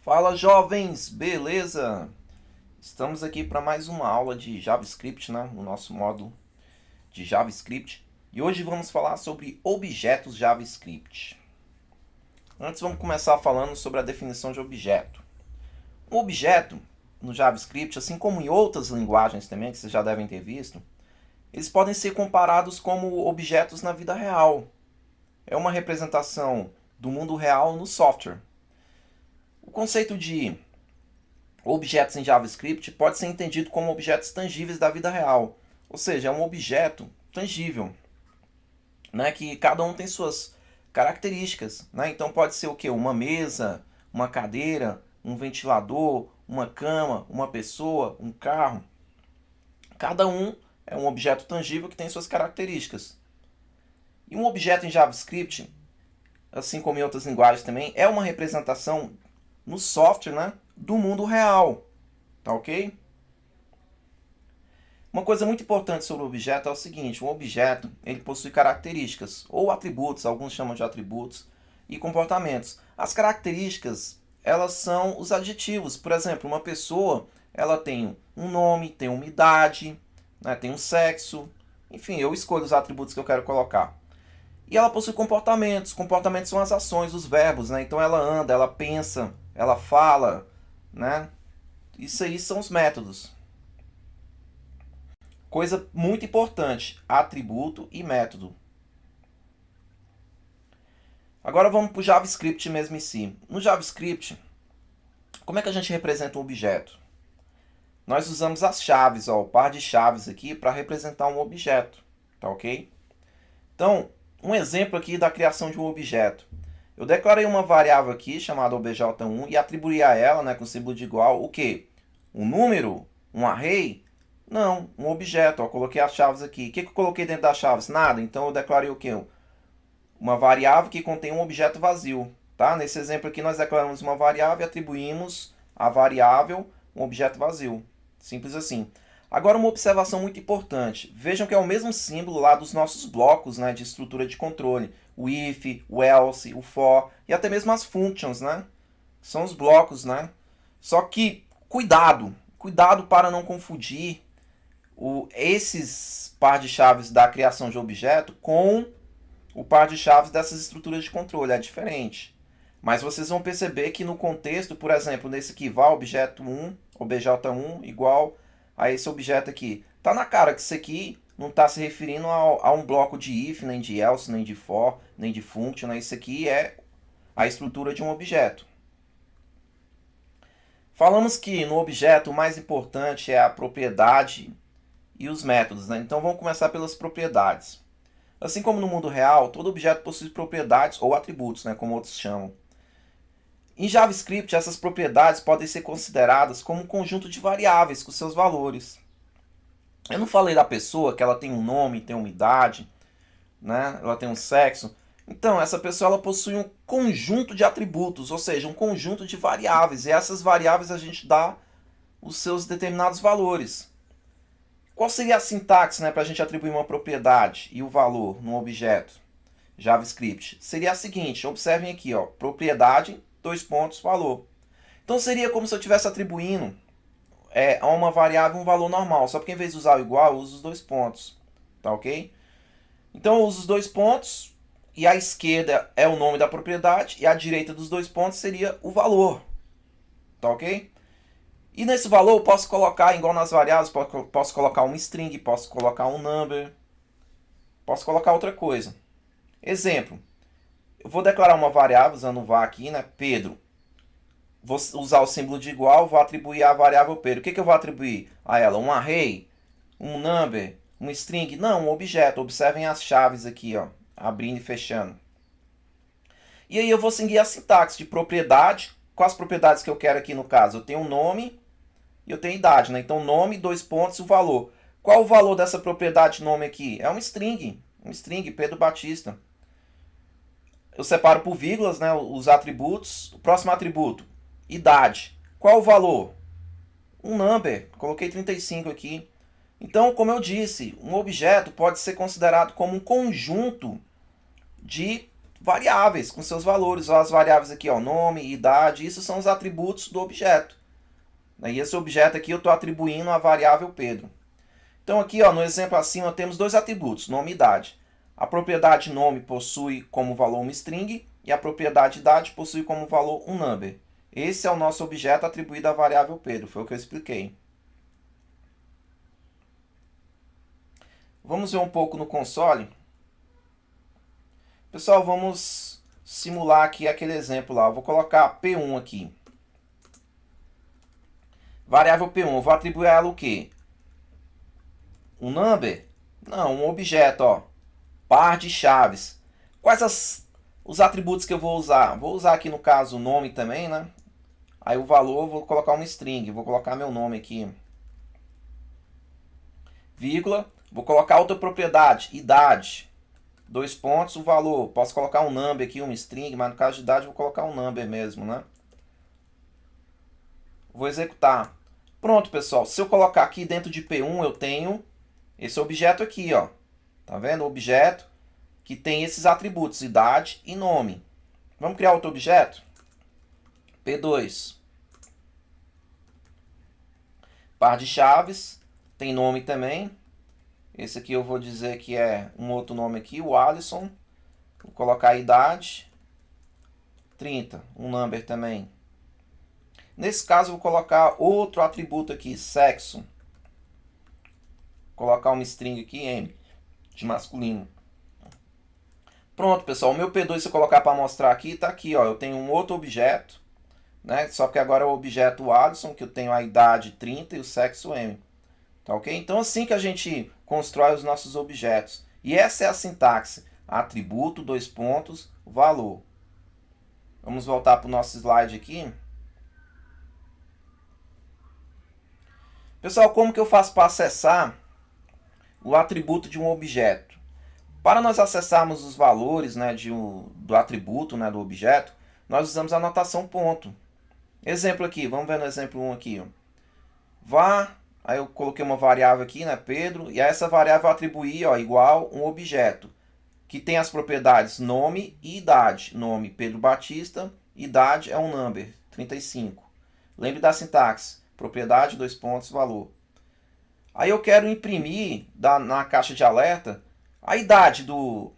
Fala jovens, beleza? Estamos aqui para mais uma aula de JavaScript, né? O nosso módulo de JavaScript. E hoje vamos falar sobre objetos JavaScript. Antes vamos começar falando sobre a definição de objeto. Um objeto no JavaScript, assim como em outras linguagens também, que vocês já devem ter visto, eles podem ser comparados como objetos na vida real. É uma representação do mundo real no software. O conceito de objetos em JavaScript pode ser entendido como objetos tangíveis da vida real. Ou seja, é um objeto tangível, né, que cada um tem suas características. Né? Então pode ser o quê? Uma mesa, uma cadeira, um ventilador, uma cama, uma pessoa, um carro. Cada um é um objeto tangível que tem suas características. E um objeto em JavaScript, assim como em outras linguagens também, é uma representação no software, né, do mundo real. Tá ok? Uma coisa muito importante sobre o objeto é o seguinte: um objeto ele possui características ou atributos, alguns chamam de atributos, e comportamentos. As características elas são os adjetivos. Por exemplo, uma pessoa ela tem um nome, tem uma idade, né, tem um sexo, enfim, eu escolho os atributos que eu quero colocar. E ela possui comportamentos. Comportamentos são as ações, os verbos, né? Então ela anda, ela pensa, ela fala, né? Isso aí são os métodos. Coisa muito importante, atributo e método. Agora vamos para o JavaScript mesmo em si. No JavaScript, como é que a gente representa um objeto? Nós usamos as chaves, ó, o par de chaves aqui para representar um objeto, tá ok? Então, um exemplo aqui da criação de um objeto. Eu declarei uma variável aqui chamada obj1 e atribuí a ela, né, com símbolo de igual, o quê? Um número? Um array? Não, um objeto. Ó, coloquei as chaves aqui. O que eu coloquei dentro das chaves? Nada. Então eu declarei o quê? Uma variável que contém um objeto vazio. Tá? Nesse exemplo aqui nós declaramos uma variável e atribuímos à variável um objeto vazio. Simples assim. Agora uma observação muito importante. Vejam que é o mesmo símbolo lá dos nossos blocos, né, de estrutura de controle. O if, o else, o for e até mesmo as functions, né? São os blocos, né? Só que cuidado, cuidado para não confundir esses par de chaves da criação de objeto com o par de chaves dessas estruturas de controle. É diferente. Mas vocês vão perceber que no contexto, por exemplo, nesse aqui, var objeto 1, obj1 igual a esse objeto aqui. Tá na cara que isso aqui não está se referindo a um bloco de if, nem de else, nem de for, nem de function. Né? Isso aqui é a estrutura de um objeto. Falamos que no objeto o mais importante é a propriedade e os métodos. Né? Então vamos começar pelas propriedades. Assim como no mundo real, todo objeto possui propriedades ou atributos, né, como outros chamam. Em JavaScript, essas propriedades podem ser consideradas como um conjunto de variáveis com seus valores. Eu não falei da pessoa que ela tem um nome, tem uma idade, né, ela tem um sexo. Então, essa pessoa ela possui um conjunto de atributos, ou seja, um conjunto de variáveis. E essas variáveis a gente dá os seus determinados valores. Qual seria a sintaxe, né, para a gente atribuir uma propriedade e o valor num objeto JavaScript? Seria a seguinte, observem aqui, ó, propriedade, dois pontos, valor. Então seria como se eu estivesse atribuindo a uma variável um valor normal, só porque em vez de usar o igual, eu uso os dois pontos, tá ok? Então eu uso os dois pontos e a esquerda é o nome da propriedade e a direita dos dois pontos seria o valor, tá ok? E nesse valor eu posso colocar, igual nas variáveis, posso colocar uma string, posso colocar um number, posso colocar outra coisa. Exemplo, eu vou declarar uma variável usando o var aqui, né, Pedro. Vou usar o símbolo de igual, vou atribuir a variável Pedro. O que eu vou atribuir a ela? Um array? Um number? Um string? Não, um objeto. Observem as chaves aqui, ó, abrindo e fechando. E aí eu vou seguir a sintaxe de propriedade. Quais propriedades que eu quero aqui no caso? Eu tenho um nome e eu tenho idade, né? Então nome, dois pontos e o valor. Qual o valor dessa propriedade nome aqui? É um string, Pedro Batista. Eu separo por vírgulas, né, os atributos. O próximo atributo, idade. Qual o valor? Um number, coloquei 35 aqui. Então, como eu disse, um objeto pode ser considerado como um conjunto de variáveis com seus valores. Ó, as variáveis aqui, ó, nome, idade, isso são os atributos do objeto. E esse objeto aqui eu estou atribuindo a variável Pedro. Então aqui, ó, no exemplo acima, temos dois atributos, nome e idade. A propriedade nome possui como valor uma string e a propriedade idade possui como valor um number. Esse é o nosso objeto atribuído à variável Pedro, foi o que eu expliquei. Vamos ver um pouco no console. Pessoal, vamos simular aqui aquele exemplo lá. Eu vou colocar P1 aqui. Variável P1, eu vou atribuir a ela o quê? Um number? Não, um objeto, ó. Par de chaves. Quais os atributos que eu vou usar? Vou usar aqui no caso o nome também, né? Aí o valor, vou colocar uma string. Vou colocar meu nome aqui. Vírgula. Vou colocar outra propriedade, idade. Dois pontos, o valor. Posso colocar um number aqui, uma string, mas no caso de idade vou colocar um number mesmo, né? Vou executar. Pronto, pessoal. Se eu colocar aqui dentro de P1, eu tenho esse objeto aqui, ó. Tá vendo? O objeto que tem esses atributos, idade e nome. Vamos criar outro objeto? P2. Par de chaves. Tem nome também. Esse aqui eu vou dizer que é um outro nome aqui, o Alisson. Vou colocar a idade. 30. Um number também. Nesse caso, eu vou colocar outro atributo aqui, sexo. Vou colocar uma string aqui, M, de masculino. Pronto, pessoal. O meu P2, se eu colocar para mostrar aqui, está aqui, ó. Eu tenho um outro objeto, né? Só que agora é o objeto Alisson, que eu tenho a idade 30 e o sexo M. Tá ok? Então, assim que a gente constrói os nossos objetos. E essa é a sintaxe. Atributo, dois pontos, valor. Vamos voltar para o nosso slide aqui. Pessoal, como que eu faço para acessar o atributo de um objeto? Para nós acessarmos os valores, né, do atributo, né, do objeto, nós usamos a notação ponto. Exemplo aqui, vamos ver no exemplo 1 aqui. Ó. Var, aí eu coloquei uma variável aqui, né, Pedro, e a essa variável eu atribuí, ó, igual um objeto, que tem as propriedades nome e idade. Nome, Pedro Batista, idade é um number, 35. Lembre da sintaxe. Propriedade, dois pontos, valor. Aí eu quero imprimir na caixa de alerta a idade do...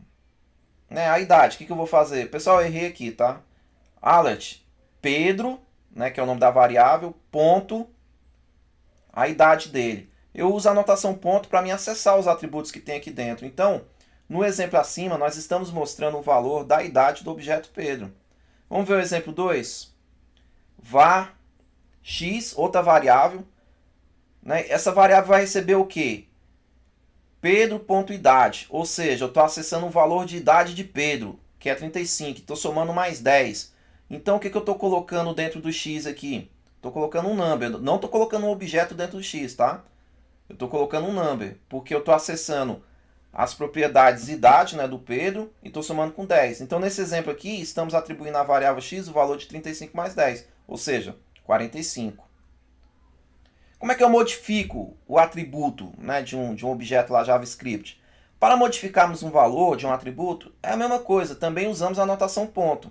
Né, a idade, o que eu vou fazer? Pessoal, eu errei aqui, tá? Alert, Pedro, né, que é o nome da variável, ponto, a idade dele. Eu uso a anotação ponto para me acessar os atributos que tem aqui dentro. Então, no exemplo acima, nós estamos mostrando o valor da idade do objeto Pedro. Vamos ver o exemplo 2. Var x, outra variável, né? Essa variável vai receber o quê? Pedro.idade, ou seja, eu estou acessando o valor de idade de Pedro, que é 35, estou somando mais 10. Então, o que eu estou colocando dentro do x aqui? Estou colocando um number, não estou colocando um objeto dentro do x, tá? Eu estou colocando um number, porque eu estou acessando as propriedades idade, né, do Pedro e estou somando com 10. Então, nesse exemplo aqui, estamos atribuindo à variável x o valor de 35 mais 10, ou seja, 45. Como é que eu modifico o atributo, né, de um objeto lá JavaScript? Para modificarmos um valor de um atributo, é a mesma coisa. Também usamos a anotação ponto.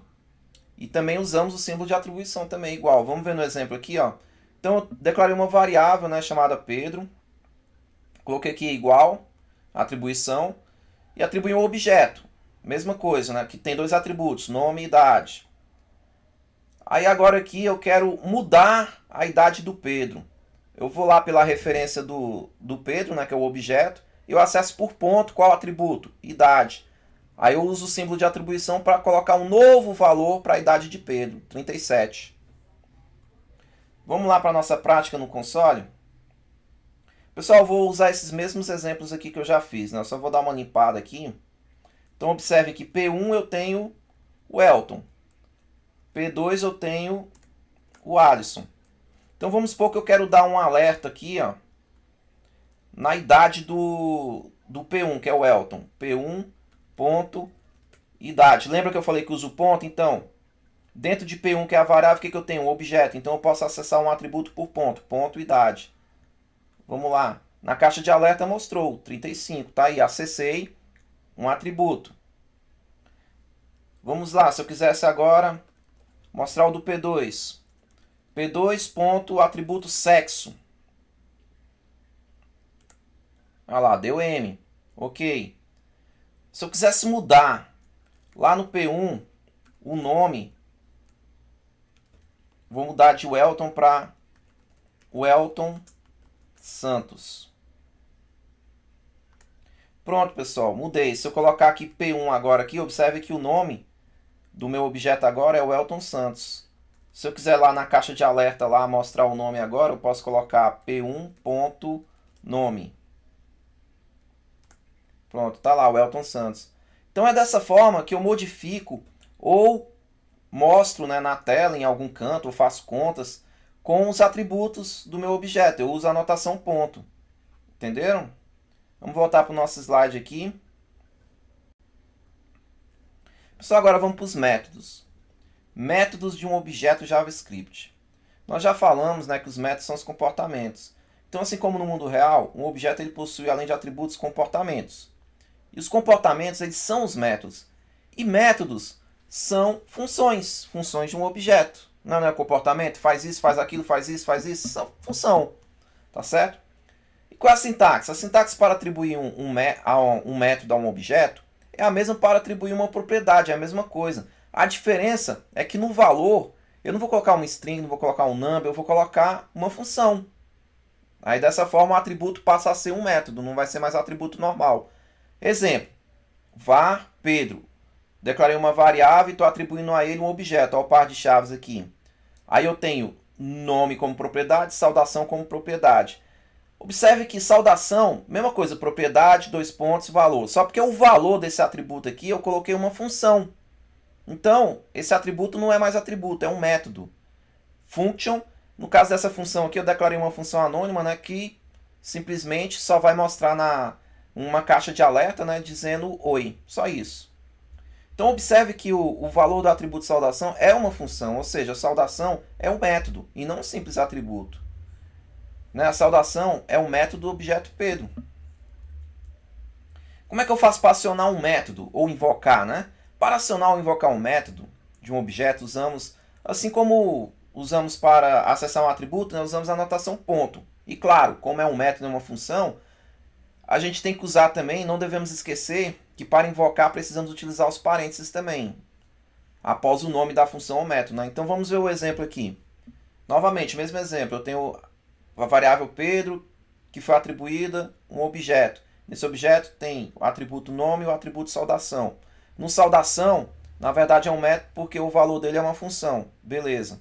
E também usamos o símbolo de atribuição também igual. Vamos ver no exemplo aqui, ó. Então, eu declarei uma variável, né, chamada Pedro. Coloquei aqui igual, atribuição. E atribuí um objeto. Mesma coisa, né, que tem dois atributos, nome e idade. Aí agora aqui eu quero mudar a idade do Pedro. Eu vou lá pela referência do Pedro, né, que é o objeto. Eu acesso por ponto qual atributo? Idade. Aí eu uso o símbolo de atribuição para colocar um novo valor para a idade de Pedro, 37. Vamos lá para a nossa prática no console? Pessoal, eu vou usar esses mesmos exemplos aqui que eu já fiz, né? Eu só vou dar uma limpada aqui. Então observe que P1 eu tenho o Elton. P2 eu tenho o Alisson. Então vamos supor que eu quero dar um alerta aqui, ó, na idade do P1, que é o Elton. P1, ponto, idade. Lembra que eu falei que uso ponto? Então, dentro de P1, que é a variável, o que eu tenho? Um objeto. Então eu posso acessar um atributo por ponto. Ponto, idade. Vamos lá. Na caixa de alerta mostrou 35. Tá aí, acessei um atributo. Vamos lá, se eu quisesse agora mostrar o do P2. P2.atributo sexo. Olha lá, deu M. Ok. Se eu quisesse mudar lá no P1 o nome, vou mudar de Welton para Welton Santos. Pronto, pessoal, mudei. Se eu colocar aqui P1 agora aqui, observe que o nome do meu objeto agora é o Welton Santos. Se eu quiser lá na caixa de alerta lá mostrar o nome agora, eu posso colocar P1.nome. Pronto, tá lá o Welton Santos. Então é dessa forma que eu modifico ou mostro, né, na tela, em algum canto, ou faço contas com os atributos do meu objeto. Eu uso a anotação ponto. Entenderam? Vamos voltar para o nosso slide aqui. Pessoal, agora vamos para os métodos. Métodos de um objeto JavaScript. Nós já falamos, né, que os métodos são os comportamentos. Então, assim como no mundo real, um objeto ele possui, além de atributos, comportamentos. E os comportamentos eles são os métodos. E métodos são funções, funções de um objeto. Não é comportamento? Faz isso, faz aquilo, faz isso, faz isso. São função. Tá certo? E qual é a sintaxe? A sintaxe para atribuir um método a um objeto é a mesma para atribuir uma propriedade, é a mesma coisa. A diferença é que no valor, eu não vou colocar uma string, não vou colocar um number, eu vou colocar uma função. Aí dessa forma o atributo passa a ser um método, não vai ser mais atributo normal. Exemplo, var Pedro. Declarei uma variável e estou atribuindo a ele um objeto, olha o par de chaves aqui. Aí eu tenho nome como propriedade, saudação como propriedade. Observe que saudação, mesma coisa, propriedade, dois pontos, valor. Só porque o valor desse atributo aqui eu coloquei uma função. Então, esse atributo não é mais atributo, é um método. Function, no caso dessa função aqui, eu declarei uma função anônima, né, que simplesmente só vai mostrar uma caixa de alerta, né, dizendo oi. Só isso. Então, observe que o valor do atributo saudação é uma função, ou seja, a saudação é um método e não um simples atributo. Né? A saudação é um método do objeto Pedro. Como é que eu faço para acionar um método ou invocar, né? Para acionar ou invocar um método de um objeto, usamos, assim como usamos para acessar um atributo, né, usamos a anotação ponto. E claro, como é um método e uma função, a gente tem que usar também, não devemos esquecer que para invocar precisamos utilizar os parênteses também, após o nome da função ou método. Né? Então vamos ver o exemplo aqui. Novamente, mesmo exemplo, eu tenho a variável Pedro, que foi atribuída um objeto. Nesse objeto tem o atributo nome e o atributo saudação. No saudação, na verdade é um método porque o valor dele é uma função. Beleza.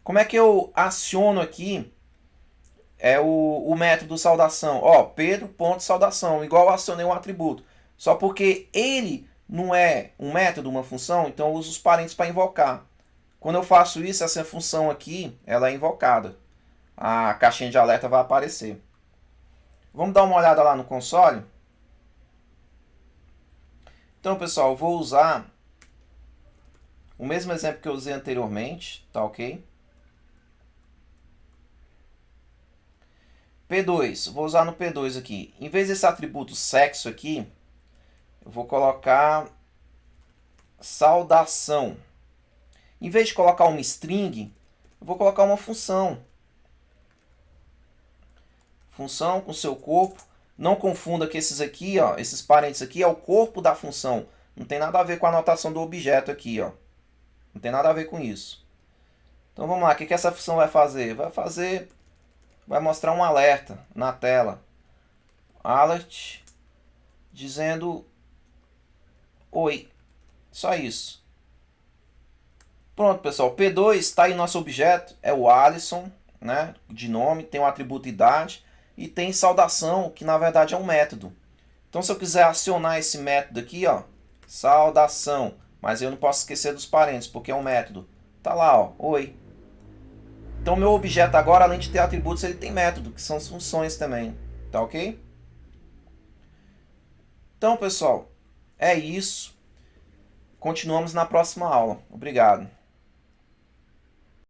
Como é que eu aciono aqui o método saudação? Ó, Pedro.saudação, igual eu acionei um atributo. Só porque ele não é um método, uma função, então eu uso os parênteses para invocar. Quando eu faço isso, essa função aqui, ela é invocada. A caixinha de alerta vai aparecer. Vamos dar uma olhada lá no console? Então, pessoal, eu vou usar o mesmo exemplo que eu usei anteriormente, tá ok? P2, vou usar no P2 aqui. Em vez desse atributo sexo aqui, eu vou colocar saudação. Em vez de colocar uma string, eu vou colocar uma função. Função com seu corpo. Não confunda que esses aqui, ó, esses parênteses aqui é o corpo da função. Não tem nada a ver com a anotação do objeto aqui, ó. Não tem nada a ver com isso. Então vamos lá, o que essa função vai fazer? Vai mostrar um alerta na tela. Alert dizendo oi. Só isso. Pronto, pessoal. P2 está aí nosso objeto, é o Alisson, né, de nome, tem o atributo idade e tem saudação, que na verdade é um método. Então se eu quiser acionar esse método aqui, ó, saudação, mas eu não posso esquecer dos parênteses, porque é um método. Tá lá, ó, oi. Então meu objeto agora, além de ter atributos, ele tem método, que são as funções também. Tá ok? Então, pessoal, é isso. Continuamos na próxima aula. Obrigado.